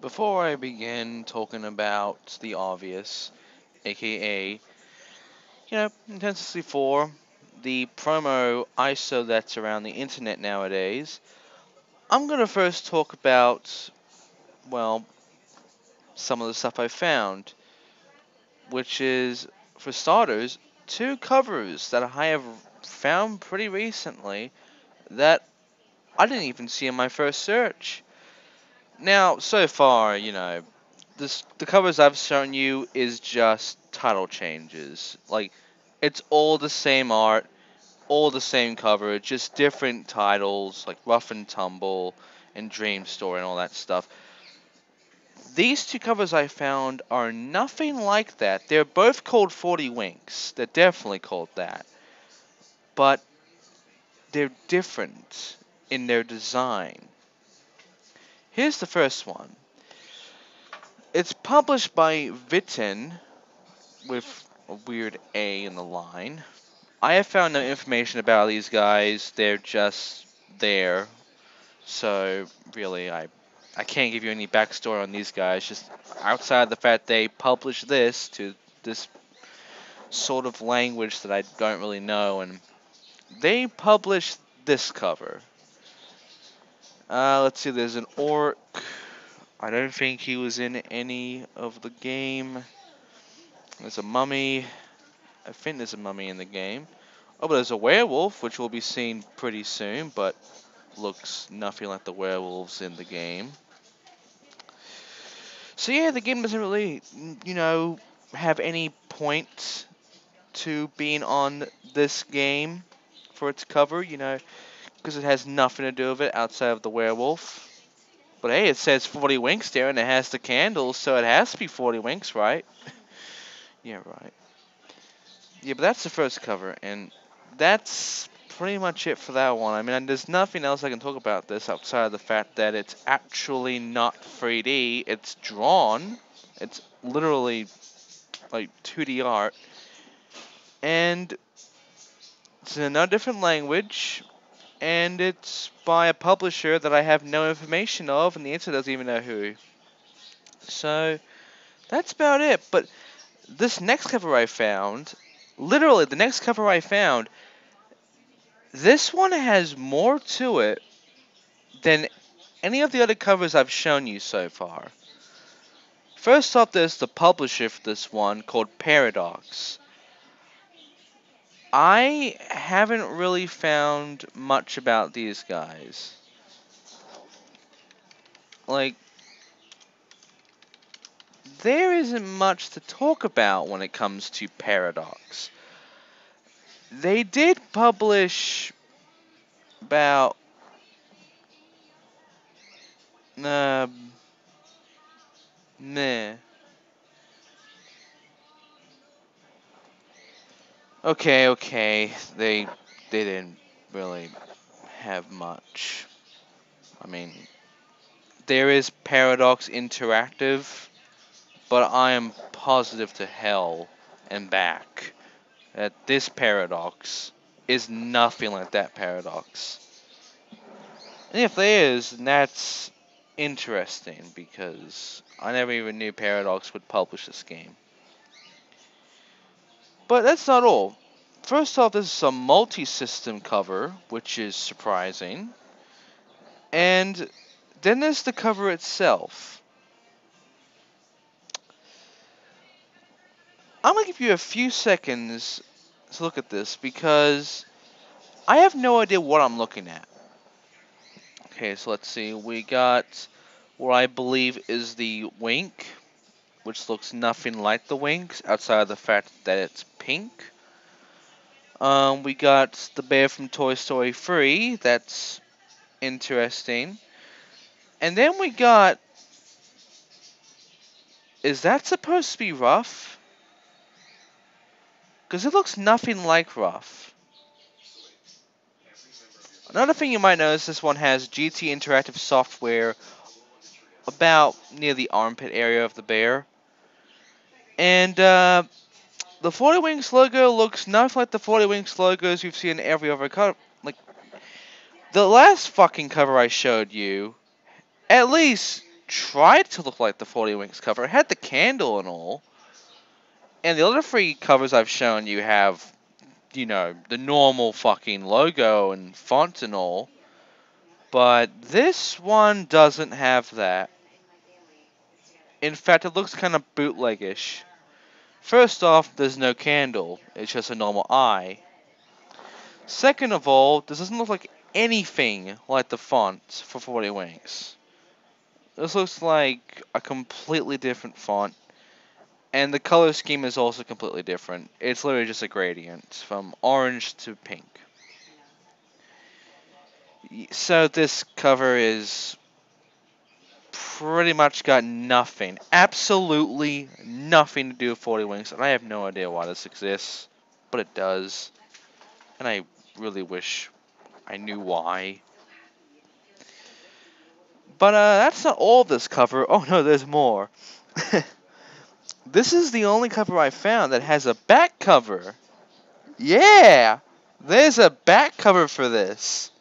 Before I begin talking about the obvious, aka, Nintendo 64, the promo ISO that's around the internet nowadays, I'm gonna first talk about, well, some of the stuff I found, which is, for starters, two covers that I have found pretty recently that I didn't even see in my first search. Now, so far, the covers I've shown you is just title changes. Like, it's all the same art, all the same cover, just different titles like Rough and Tumble and Dream Story and all that stuff. These two covers I found are nothing like that. They're both called 40 Winks. They're definitely called that. But they're different in their design. Here's the first one. It's published by Vitten with a weird A in the line. I have found no information about these guys. They're just there. So really, I can't give you any backstory on these guys. Just outside the fact they published this to this sort of language that I don't really know, and they published this cover. Let's see. There's an orc. I don't think he was in any of the game. There's a mummy. I think there's a mummy in the game. Oh, but there's a werewolf, which we'll be seeing pretty soon, but looks nothing like the werewolves in the game. So yeah, the game doesn't really, have any point to being on this game for its cover, because it has nothing to do with it outside of the werewolf. But hey, it says 40 Winks there, and it has the candles, so it has to be 40 Winks, right? Yeah, right. Yeah, but that's the first cover, and that's pretty much it for that one. I mean, there's nothing else I can talk about this outside of the fact that it's actually not 3D. It's drawn. It's literally like 2D art, and it's in a different language, and it's by a publisher that I have no information of, and the internet doesn't even know who. So that's about it. But this next cover I found, literally the next cover I found, this one has more to it than any of the other covers I've shown you so far. First off, there's the publisher for this one called Paradox. I haven't really found much about these guys. Like, there isn't much to talk about when it comes to Paradox. They did publish about uh, meh. Okay. They didn't really have much. I mean, there is Paradox Interactive, but I am positive to hell and back that this Paradox is nothing like that Paradox. And if there is, then that's interesting because I never even knew Paradox would publish this game. But that's not all. First off, this is a multi-system cover, which is surprising. And then there's the cover itself. I'm going to give you a few seconds to look at this because I have no idea what I'm looking at. Okay, so let's see. We got what I believe is the wink, which looks nothing like the winks outside of the fact that it's pink. We got the bear from Toy Story 3. That's interesting. And then we got... Is that supposed to be Ruff? Because it looks nothing like Ruff. Another thing you might notice, this one has GT Interactive Software about near the armpit area of the bear. And the 40 Winks logo looks nothing like the 40 Winks logos you've seen in every other cover. Like, the last fucking cover I showed you, at least tried to look like the 40 Winks cover. It had the candle and all. And the other 3 covers I've shown you have, you know, the normal fucking logo and font and all. But this one doesn't have that. In fact, it looks kind of bootleggish. First off, there's no candle. It's just a normal eye. Second of all, this doesn't look like anything like the font for 40 Winks. This looks like a completely different font. And the color scheme is also completely different. It's literally just a gradient from orange to pink. So this cover is pretty much got nothing, absolutely nothing to do with 40 Winks, and I have no idea why this exists, but it does, and I really wish I knew why. But that's not all of this cover. Oh no, there's more. This is the only cover I found that has a back cover. Yeah! There's a back cover for this.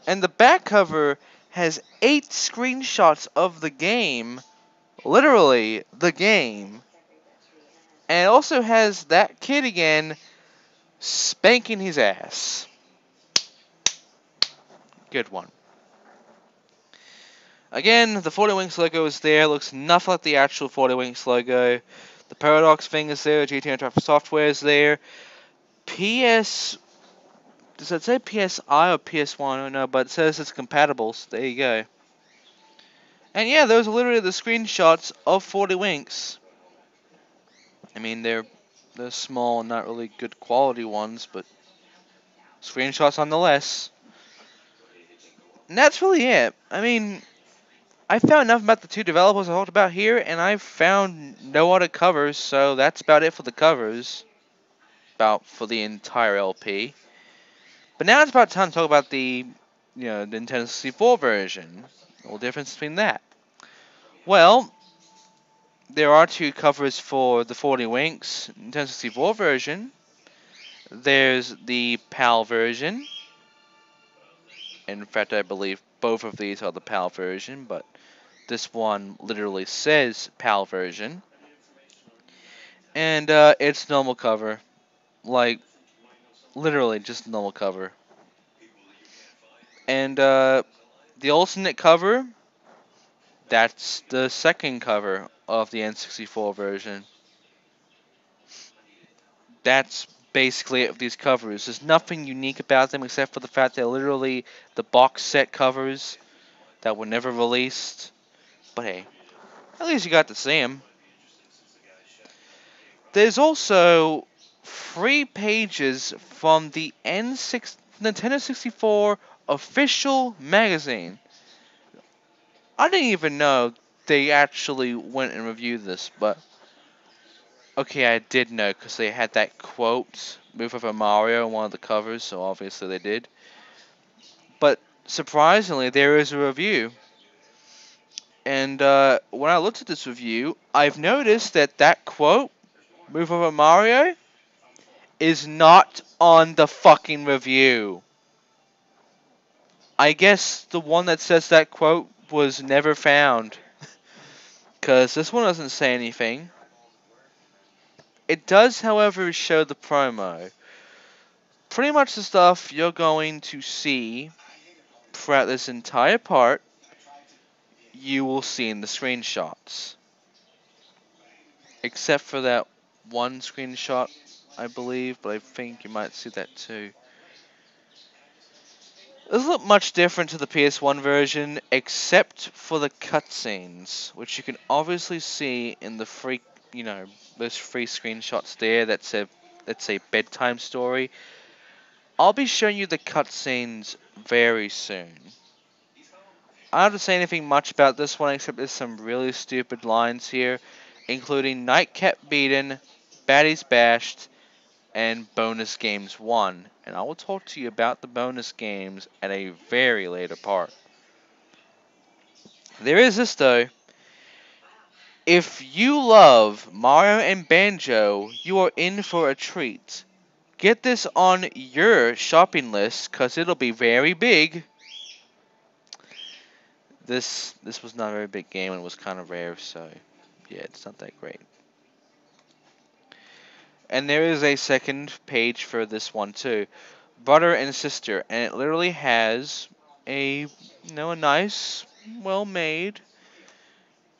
And the back cover has 8 screenshots of the game. Literally, the game. And it also has that kid again spanking his ass. Good one. Again, the 40 Winks logo is there. Looks nothing like the actual 40 Winks logo. The Paradox thing is there. GT Interactive Software is there. PS... Does it say PSI or PS1? I don't know, but it says it's compatible, so there you go. And yeah, those are literally the screenshots of 40 Winks. I mean, they're small, not really good quality ones, but screenshots nonetheless. And that's really it. I mean, I found enough about the 2 developers I talked about here, and I found no other covers, so that's about it for the covers. For the entire LP. But now it's about time to talk about the, Nintendo 64 version. The difference between that. Well, there are 2 covers for the 40 Winks Nintendo 64 version. There's the PAL version. In fact, I believe both of these are the PAL version, but this one literally says PAL version. And it's normal cover. Like, literally just normal cover. And the alternate cover, that's the second cover of the N64 version. That's basically it with these covers. There's nothing unique about them except for the fact they're literally the box set covers that were never released. But hey, at least you got to see them. There's also 3 pages from the Nintendo 64 official magazine. I didn't even know they actually went and reviewed this, but okay, I did know because they had that quote, "Move over Mario," on one of the covers, so obviously they did. But surprisingly, there is a review. And when I looked at this review, I've noticed that that quote, "Move over Mario," is not on the fucking review. I guess the one that says that quote was never found. Because this one doesn't say anything. It does, however, show the promo. Pretty much the stuff you're going to see throughout this entire part, you will see in the screenshots. Except for that one screenshot, I believe, but I think you might see that too. It doesn't look much different to the PS1 version, except for the cutscenes, which you can obviously see in the free, those free screenshots there that say, let's say, bedtime story. I'll be showing you the cutscenes very soon. I don't have to say anything much about this one, except there's some really stupid lines here, including Night Kept Beaten, Baddies Bashed, and Bonus Games 1. And I will talk to you about the bonus games at a very later part. There is this though. If you love Mario and Banjo, you are in for a treat. Get this on your shopping list, because it'll be very big. This was not a very big game and it was kind of rare, so yeah, it's not that great. And there is a second page for this one too, brother and sister, and it literally has a a nice, well made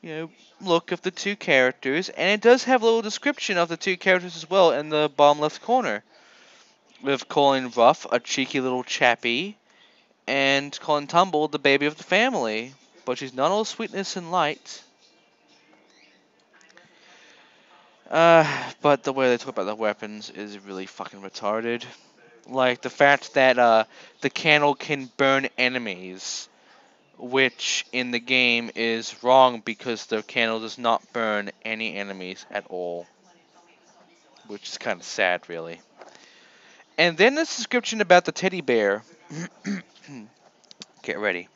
you know look of the two characters, and it does have a little description of the two characters as well in the bottom left corner, with Colin Ruff, a cheeky little chappy, and Colin Tumble, the baby of the family. But she's not all sweetness and light. But the way they talk about the weapons is really fucking retarded. Like the fact that the candle can burn enemies, which in the game is wrong because the candle does not burn any enemies at all, which is kind of sad, really. And then this description about the teddy bear. Get ready.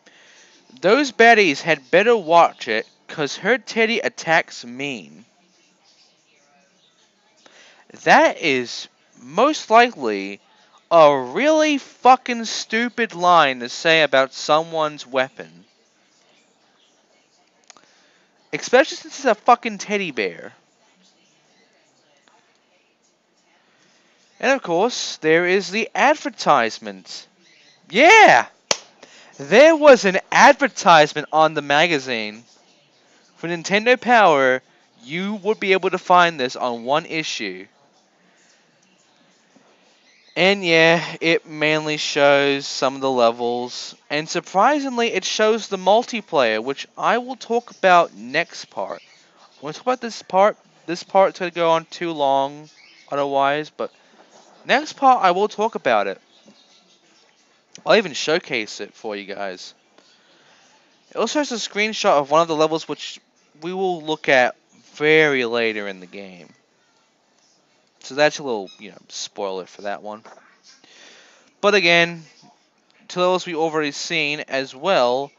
Those baddies had better watch it, 'cause her teddy attacks mean. That is most likely a really fucking stupid line to say about someone's weapon. Especially since it's a fucking teddy bear. And of course, there is the advertisement. Yeah! There was an advertisement on the magazine. For Nintendo Power, you would be able to find this on one issue. And yeah, it mainly shows some of the levels, and surprisingly, it shows the multiplayer, which I will talk about next part. When I talk about this part's gonna go on too long otherwise, but next part I will talk about it. I'll even showcase it for you guys. It also has a screenshot of one of the levels which we will look at very later in the game. So that's a little, spoiler for that one. But again, two levels we've already seen, as well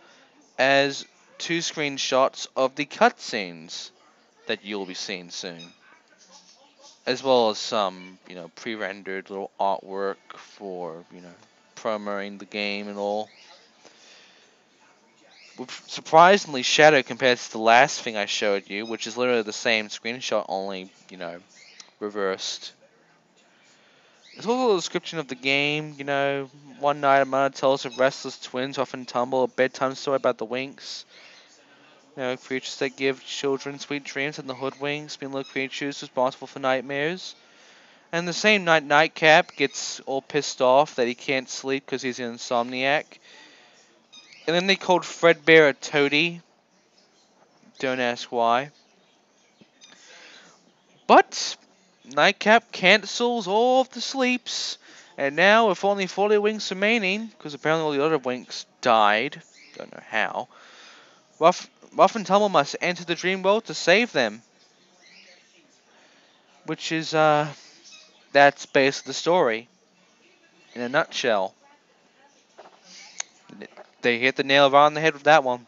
as two screenshots of the cutscenes that you'll be seeing soon. As well as some, pre-rendered little artwork for, promoting the game and all. Surprisingly shadow compared to the last thing I showed you, which is literally the same screenshot, only, reversed. There's also a description of the game, one night a mother tells of restless twins often tumble, a bedtime story about the Winks. Creatures that give children sweet dreams and the hoodwinks, being little creatures responsible for nightmares. And the same night, Nightcap gets all pissed off that he can't sleep because he's an insomniac. And then they called Fredbear a toady. Don't ask why. But Nightcap cancels all of the sleeps. And now, with only 40 winks remaining, because apparently all the other winks died, don't know how, Ruff and Tumble must enter the dream world to save them. Which is, that's basically the story. In a nutshell. They hit the nail right on the head with that one.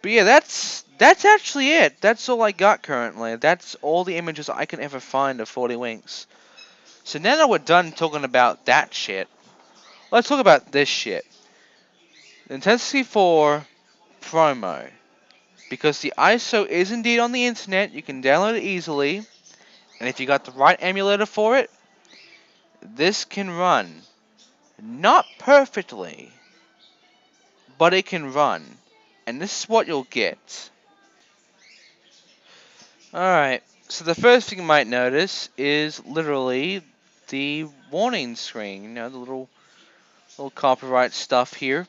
But yeah, that's actually it. That's all I got currently. That's all the images I can ever find of 40 Winks. So now that we're done talking about that shit, let's talk about this shit. Nintendo 64 promo. Because the ISO is indeed on the internet, you can download it easily. And if you got the right emulator for it, this can run. Not perfectly, but it can run. And this is what you'll get. Alright, so the first thing you might notice is literally the warning screen. The little copyright stuff here.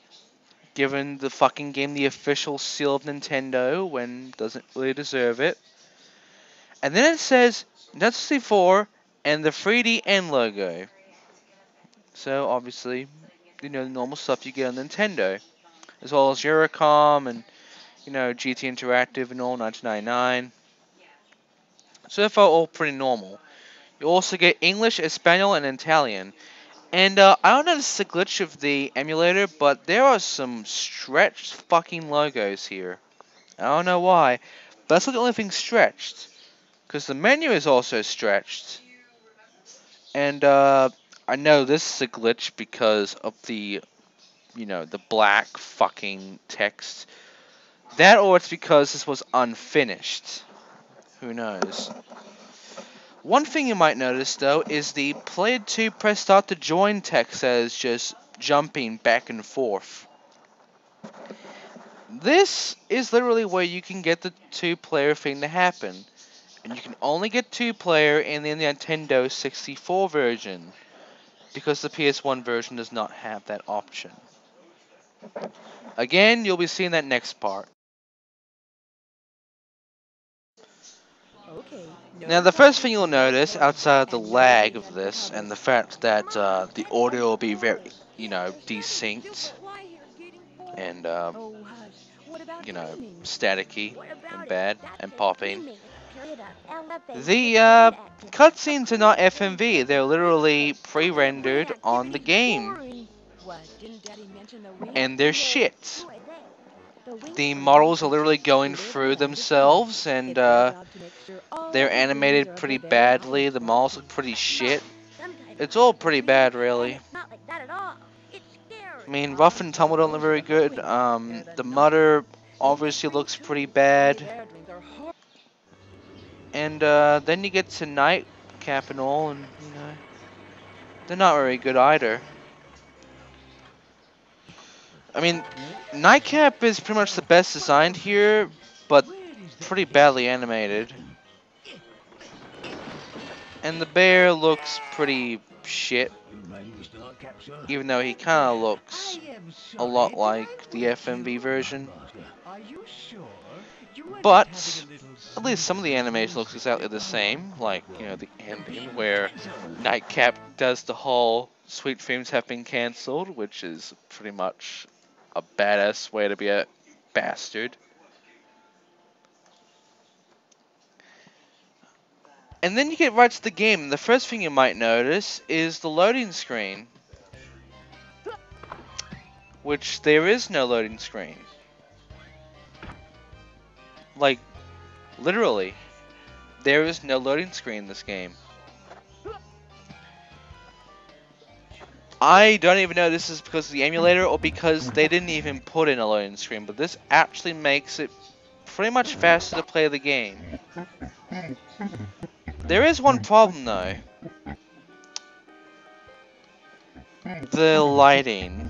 Giving the fucking game the official seal of Nintendo when it doesn't really deserve it. And then it says Nintendo 64 and the 3D N logo. So obviously, the normal stuff you get on Nintendo. As well as Eurocom and, GT Interactive and all, 1999. So far, all pretty normal. You also get English, Espanol, and Italian. And I don't know if this is a glitch of the emulator, but there are some stretched fucking logos here. I don't know why, but that's not the only thing stretched. Because the menu is also stretched. And I know this is a glitch because of the the black fucking text. That or it's because this was unfinished. Who knows? One thing you might notice though is the player 2 press start to join text says just jumping back and forth. This is literally where you can get the 2-player thing to happen. And you can only get 2-player in the Nintendo 64 version, because the PS1 version does not have that option. Again, you'll be seeing that next part. Now, the first thing you'll notice, outside of the lag of this, and the fact that the audio will be very, desynced, and, staticky, and bad, and popping. The cutscenes are not FMV, they're literally pre-rendered on the game. And they're shit. The models are literally going through themselves, and they're animated pretty badly. The models look pretty shit. It's all pretty bad, really. I mean, Rough and Tumble don't look very good. The Mutter obviously looks pretty bad. And then you get to Nightcap and all, and they're not very good either. I mean, Nightcap is pretty much the best designed here, but pretty badly animated. And the bear looks pretty shit, even though he kind of looks a lot like the FMV version. But at least some of the animation looks exactly the same, like, the ending where Nightcap does the whole "Sweet Dreams Have Been Cancelled," which is pretty much a badass way to be a bastard. And then you get right to the game, and the first thing you might notice is the loading screen. Which there is no loading screen. Like, literally, there is no loading screen in this game. I don't even know this is because of the emulator or because they didn't even put in a loading screen, but this actually makes it pretty much faster to play the game. There is one problem though. The lighting.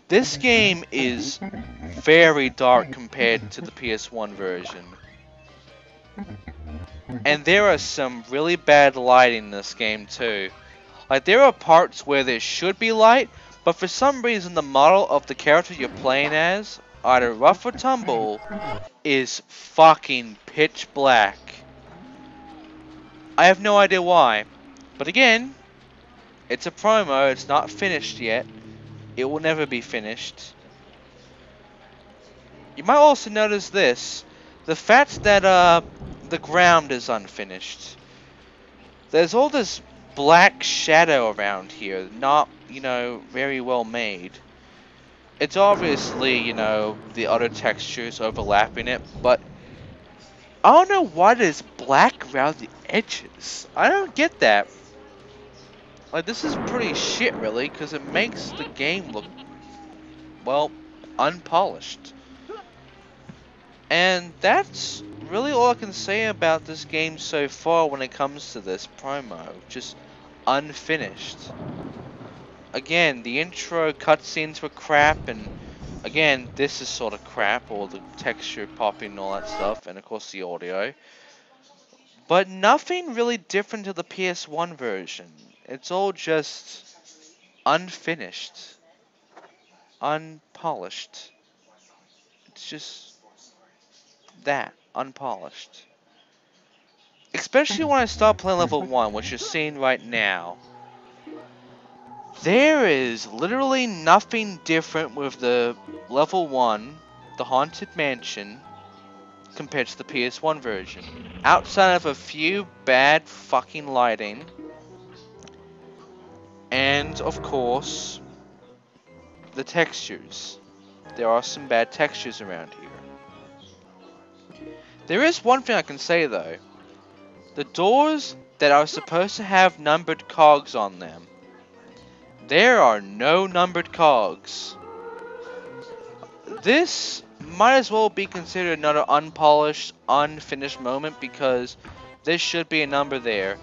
This game is very dark compared to the PS1 version. And there are some really bad lighting in this game too. Like, there are parts where there should be light, but for some reason the model of the character you're playing as, either Rough or Tumble, is fucking pitch black. I have no idea why. But again, it's a promo, it's not finished yet. It will never be finished. You might also notice this. The fact that the ground is unfinished. There's all this black shadow around here, not, very well made. It's obviously, the other textures overlapping it, but I don't know why there's black around the edges. I don't get that. Like, this is pretty shit, really, because it makes the game look, well, unpolished. And that's really all I can say about this game so far when it comes to this promo. Just unfinished. Again, the intro cutscenes were crap, and again, this is sort of crap, all the texture popping and all that stuff, and of course the audio. But nothing really different to the PS1 version. It's all just unfinished. Unpolished. It's just that, unpolished. Especially when I start playing level 1, which you're seeing right now. There is literally nothing different with the level 1, the Haunted Mansion, compared to the PS1 version. Outside of a few bad fucking lighting. And, of course, the textures. There are some bad textures around here. There is one thing I can say though. The doors that are supposed to have numbered cogs on them, There are no numbered cogs. This might as well be considered another unpolished, unfinished moment because there should be a number there.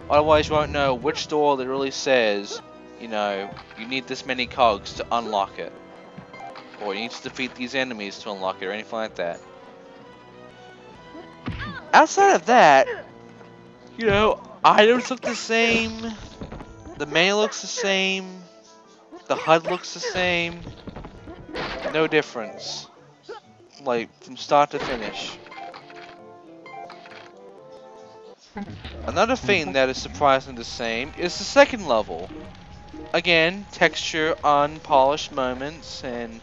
Otherwise, you won't know which door literally says, you know, you need this many cogs to unlock it. Or you need to defeat these enemies to unlock it, or anything like that. Outside of that, you know, items look the same, the menu looks the same, the HUD looks the same, no difference. Like, from start to finish. Another thing that is surprisingly the same is the second level. Again, texture, unpolished moments, and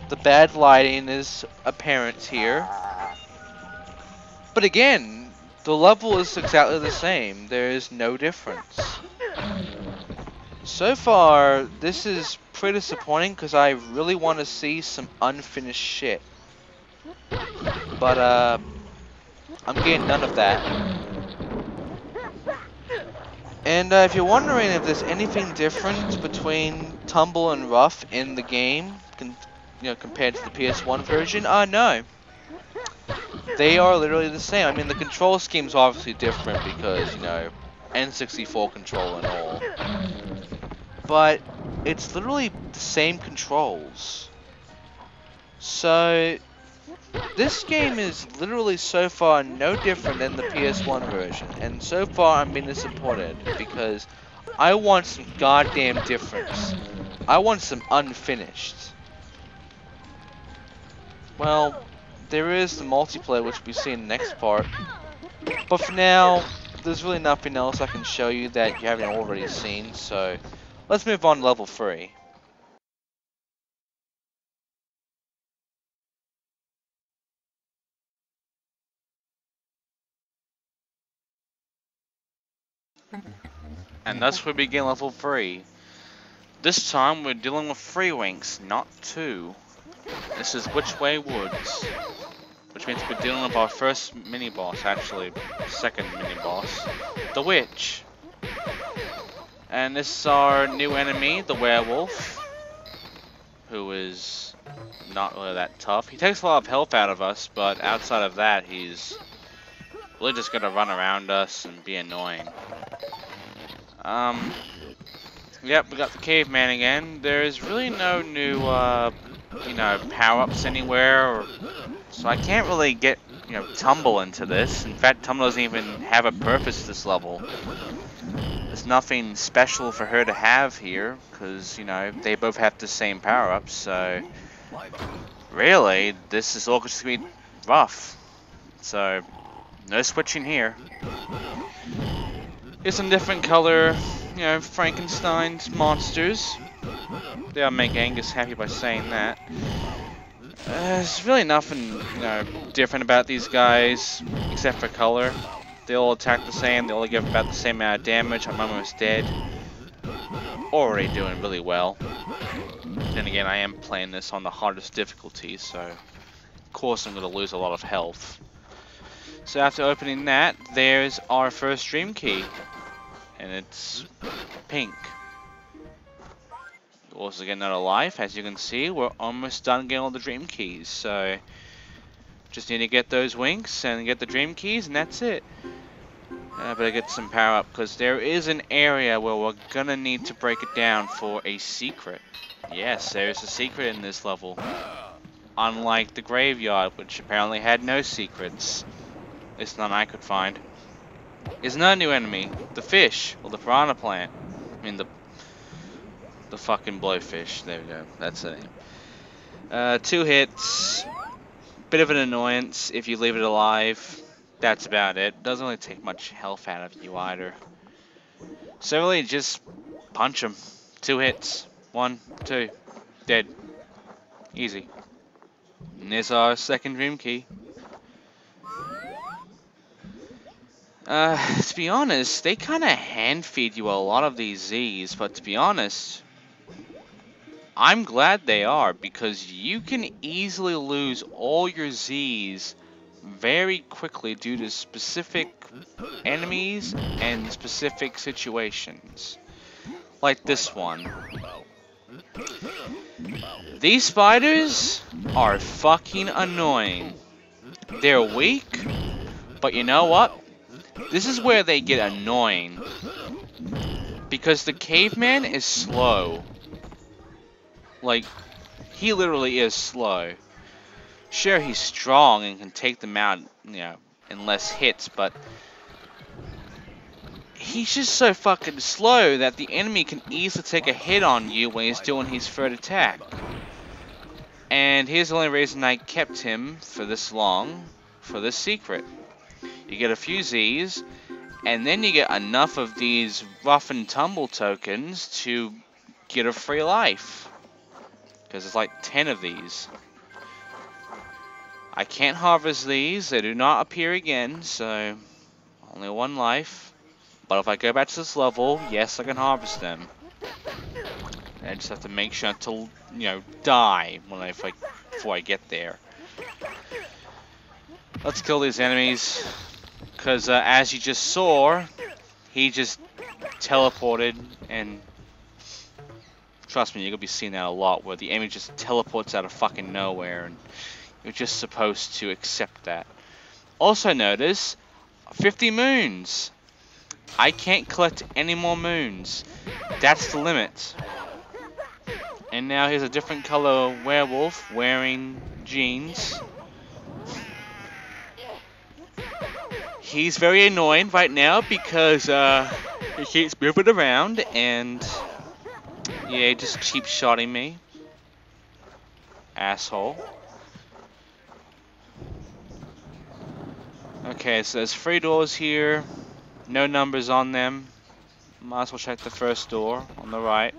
the bad lighting is apparent here. But again, the level is exactly the same. There is no difference. So far, this is pretty disappointing because I really want to see some unfinished shit. But, I'm getting none of that. And if you're wondering if there's anything different between Tumble and Rough in the game, compared to the PS1 version, no. They are literally the same. I mean, the control scheme's obviously different because, you know, N64 control and all. But it's literally the same controls. So, this game is literally so far no different than the PS1 version. And so far I'm being disappointed because I want some goddamn difference. I want some unfinished. Well, there is the multiplayer, which we see in the next part. But for now, there's really nothing else I can show you that you haven't already seen, so let's move on to level 3. And thus we begin level 3. This time we're dealing with 3 winks, not 2. This is Which Way Woods. Which means we're dealing with our first mini-boss, actually, second mini-boss, the Witch. And this is our new enemy, the Werewolf, who is not really that tough. He takes a lot of health out of us, but outside of that, he's really just gonna run around us and be annoying. Yep, we got the caveman again. There's really no new, power-ups anywhere, so I can't really get, Tumble into this. In fact, Tumble doesn't even have a purpose this level. There's nothing special for her to have here, because, they both have the same power-ups, so really, this is all just going to be rough. So, no switching here. Here's some different color, Frankenstein's monsters. They'll make Angus happy by saying that. There's really nothing, different about these guys, except for color. They all attack the same, they all give about the same amount of damage. I'm almost dead. Already doing really well. Then again, I am playing this on the hardest difficulty, so of course I'm going to lose a lot of health. So after opening that, there's our first dream key. And it's pink. Also get another life. As you can see, we're almost done getting all the dream keys. So just need to get those winks and get the dream keys, and that's it. Better get some power up because there is an area where we're gonna need to break it down for a secret. Yes, there's a secret in this level. Unlike the graveyard, which apparently had no secrets. At least none I could find. Is another new enemy, the fish, or the piranha plant. I mean, the fucking blowfish. There we go, that's the name. 2 hits, bit of an annoyance if you leave it alive. That's about it. Doesn't really take much health out of you either. So really, just punch him. 2 hits, 1, 2, dead. Easy. And there's our second dream key. To be honest, they kind of hand feed you a lot of these Z's, but to be honest, I'm glad they are, because you can easily lose all your Z's very quickly due to specific enemies and specific situations. like this one. These spiders are fucking annoying. They're weak, but you know what? This is where they get annoying. Because the caveman is slow. Like, he literally is slow. Sure, he's strong and can take them out, you know, in less hits, but he's just so fucking slow that the enemy can easily take a hit on you when he's doing his third attack. And here's the only reason I kept him for this long, for this secret. You get a few Z's, and then you get enough of these rough and tumble tokens to get a free life. Because there's like 10 of these. I can't harvest these, they do not appear again, so only one life. But if I go back to this level, yes, I can harvest them. I just have to make sure to, you know, die before I get there. Let's kill these enemies, because as you just saw, he just teleported, and trust me, you're gonna be seeing that a lot, where the enemy just teleports out of fucking nowhere, and you're just supposed to accept that. Also notice, 50 moons. I can't collect any more moons. That's the limit. And now here's a different color werewolf wearing jeans. He's very annoying right now because he keeps moving around and yeah, just cheap shotting me. Asshole. Okay, so there's 3 doors here. No numbers on them. Might as well check the first door on the right.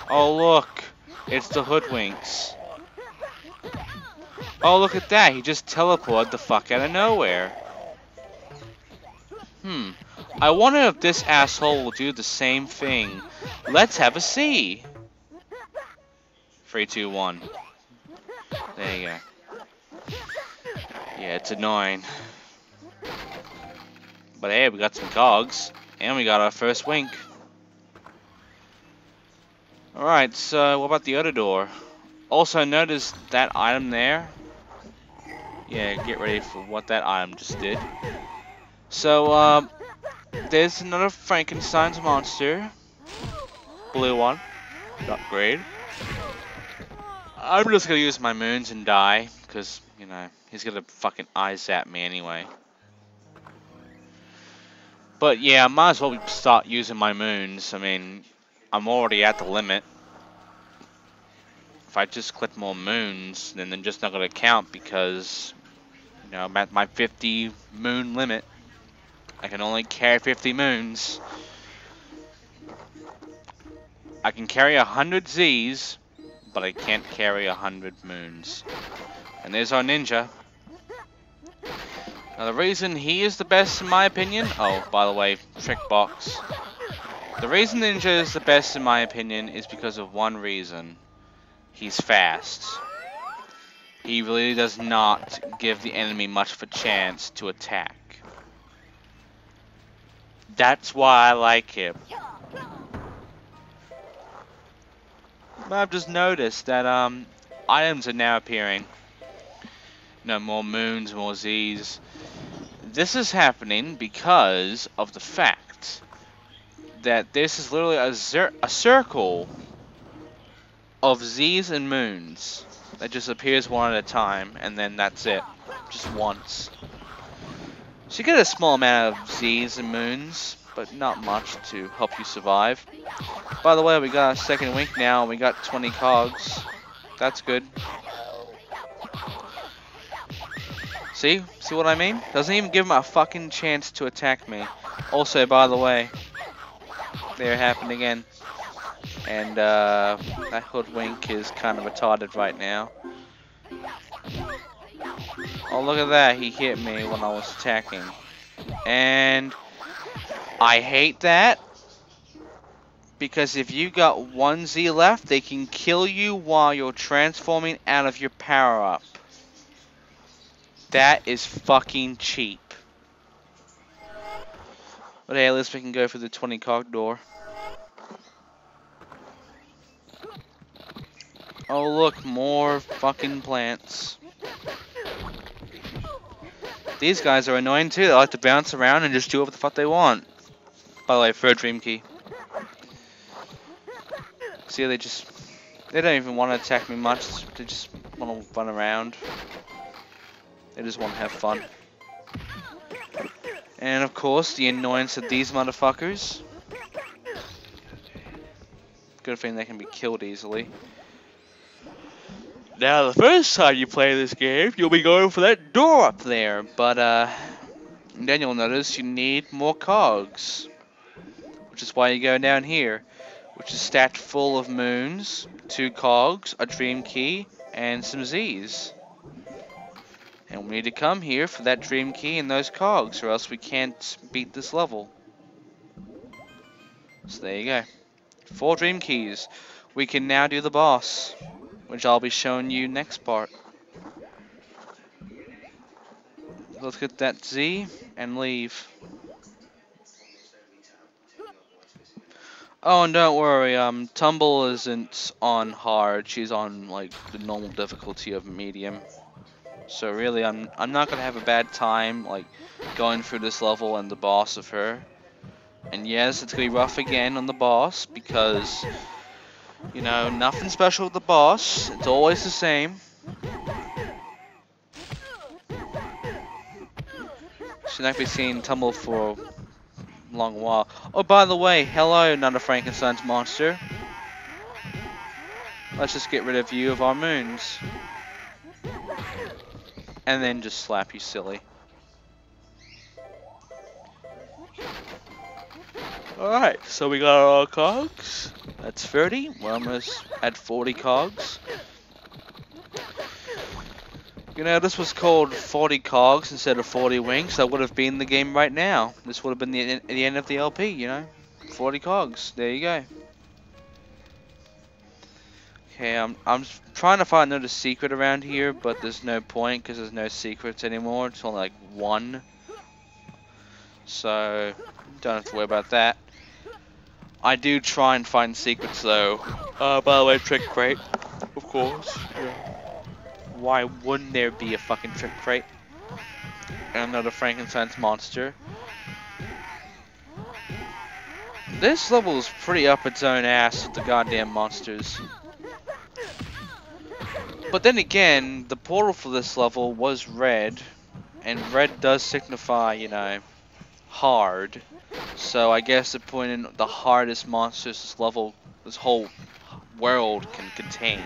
Oh look! It's the hoodwinks. Oh look at that, he just teleported the fuck out of nowhere. I wonder if this asshole will do the same thing. Let's have a see. 3, 2, 1. There you go. Yeah, it's annoying. But hey, we got some cogs, and we got our first wink. Alright, so what about the other door? Also, notice that item there. Yeah, get ready for what that item just did. So, there's another Frankenstein's monster. Blue one. Upgrade. I'm just gonna use my moons and die, because, you know, he's gonna fucking eyes at me anyway. But yeah, I might as well start using my moons. I mean, I'm already at the limit. If I just click more moons, then they're just not going to count because, you know, I'm at my 50 moon limit. I can only carry 50 moons. I can carry 100 Z's, but I can't carry 100 moons. And there's our ninja. Now the reason he is the best in my opinion, oh, by the way, trick box. The reason Ninja is the best in my opinion is because of one reason. He's fast. He really does not give the enemy much of a chance to attack. That's why I like him. But I've just noticed that items are now appearing. No more moons, more Z's. This is happening because of the fact that this is literally a circle of Z's and moons that just appears one at a time, and then that's it, just once. So you get a small amount of Z's and moons, but not much to help you survive. By the way, we got a second wink now, and we got 20 cogs. That's good. See what I mean? Doesn't even give him a fucking chance to attack me. Also, by the way, there it happened again. And that hoodwink is kind of retarded right now. Oh, look at that. He hit me when I was attacking. And I hate that. Because if you got 1 Z left, they can kill you while you're transforming out of your power-up. That is fucking cheap. But hey, at least we can go for the 20 cog door. Oh look, more fucking plants. These guys are annoying too. They like to bounce around and just do what the fuck they want. By the way, third dream key. See, they don't even want to attack me much. They just want to run around. They just want to have fun. And of course, the annoyance of these motherfuckers. Good thing they can be killed easily. Now, the first time you play this game, you'll be going for that door up there. But, then you'll notice you need more cogs. Which is why you go down here. Which is stacked full of moons, 2 cogs, a dream key, and some Z's. And we need to come here for that dream key and those cogs, or else we can't beat this level. So there you go. 4 dream keys. We can now do the boss, which I'll be showing you next part. Let's get that Z and leave. Oh, and don't worry, Tumble isn't on hard. She's on like the normal difficulty of medium. So really, I'm not gonna have a bad time like going through this level and the boss of her. And yes, it's gonna be rough again on the boss because you know nothing special with the boss. It's always the same. Should not be seeing Tumble for a long while. Oh, by the way, hello, another Frankenstein's monster. Let's just get rid of you of our moons. And then just slap you silly. Alright, so we got our cogs. That's 30. We're almost at 40 cogs. You know, this was called 40 cogs instead of 40 wings. That would have been the game right now. This would have been the end of the LP, you know. 40 cogs. There you go. Okay, I'm trying to find another secret around here, but there's no point because there's no secrets anymore. It's only like 1. So, don't have to worry about that. I do try and find secrets though. By the way, trick crate, of course. Yeah. Why wouldn't there be a fucking trick crate? And another Frankenstein's monster. This level is pretty up its own ass with the goddamn monsters. But then again, the portal for this level was red, and red does signify, you know, hard. So I guess they're putting in the hardest monsters this level, this whole world can contain.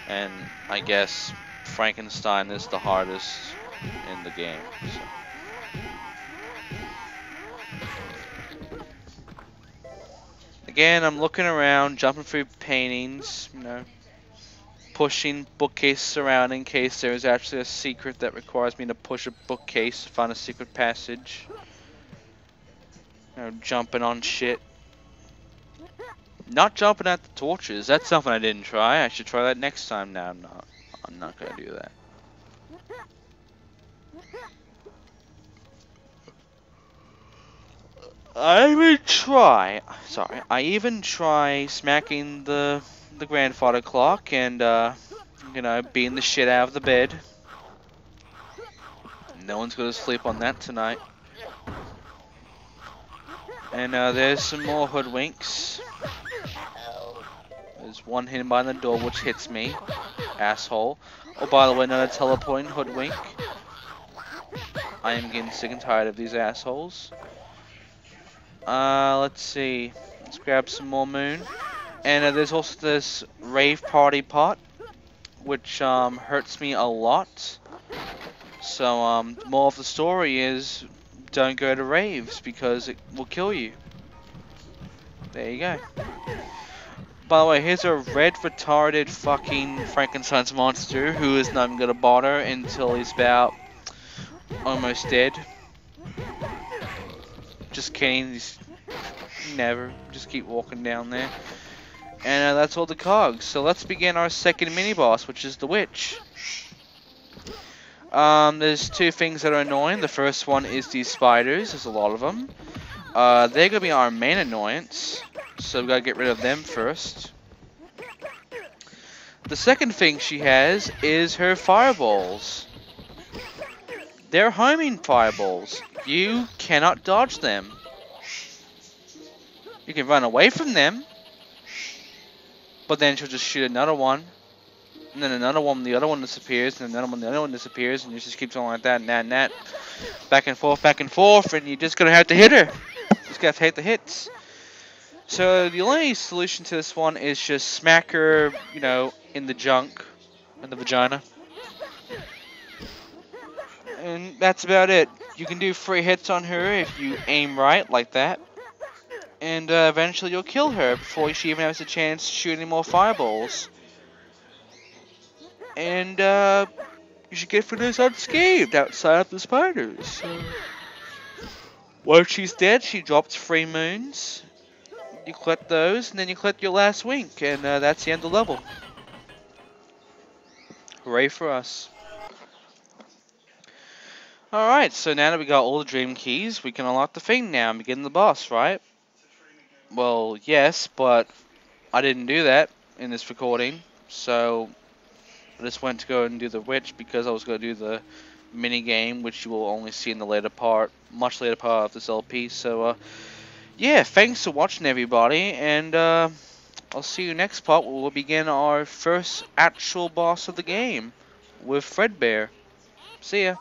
And I guess Frankenstein is the hardest in the game. So. Again, I'm looking around, jumping through paintings, you know, pushing bookcases around in case there's actually a secret that requires me to push a bookcase to find a secret passage. You know, jumping on shit. Not jumping at the torches. That's something I didn't try. I should try that next time. No, I'm not. I'm not gonna do that. I even try smacking the grandfather clock and you know, beating the shit out of the bed. No one's gonna sleep on that tonight. And there's some more hoodwinks. There's one hidden behind the door which hits me. Asshole. Oh, by the way, another teleporting hoodwink. I am getting sick and tired of these assholes. Let's see. Let's grab some more moon. And there's also this rave party pot, which hurts me a lot. So the moral of the story is don't go to raves because it will kill you. There you go. By the way, here's a red retarded fucking Frankenstein's monster who is not even gonna bother until he's about almost dead. Just kidding, he's never. Just keep walking down there. And that's all the cogs. So let's begin our second mini boss, which is the witch. There's 2 things that are annoying. The first one is these spiders. There's a lot of them. They're gonna be our main annoyance, so we gotta get rid of them first. The second thing she has is her fireballs. They're homing fireballs. You cannot dodge them. You can run away from them, but then she'll just shoot another one, and then another one, the other one disappears, and another one, the other one disappears, and it just keeps on like that and that and that. Back and forth, and you're just gonna have to hit her. Just gotta take the hits. So the only solution to this one is just smack her, you know, in the junk, in the vagina. And that's about it. You can do 3 hits on her if you aim right, like that. And eventually you'll kill her before she even has a chance to shoot any more fireballs. And you should get finished unscathed outside of the spiders. So, once she's dead, she drops 3 moons. You collect those, and then you collect your last wink, and that's the end of the level. Hooray for us. Alright, so now that we got all the dream keys, we can unlock the thing now and begin the boss, right? Well, yes, but I didn't do that in this recording, so I just went to go and do the witch because I was going to do the mini game, which you will only see in the later part, much later part of this LP. So, yeah, thanks for watching, everybody, and I'll see you next part where we'll begin our first actual boss of the game with Fredbear. See ya.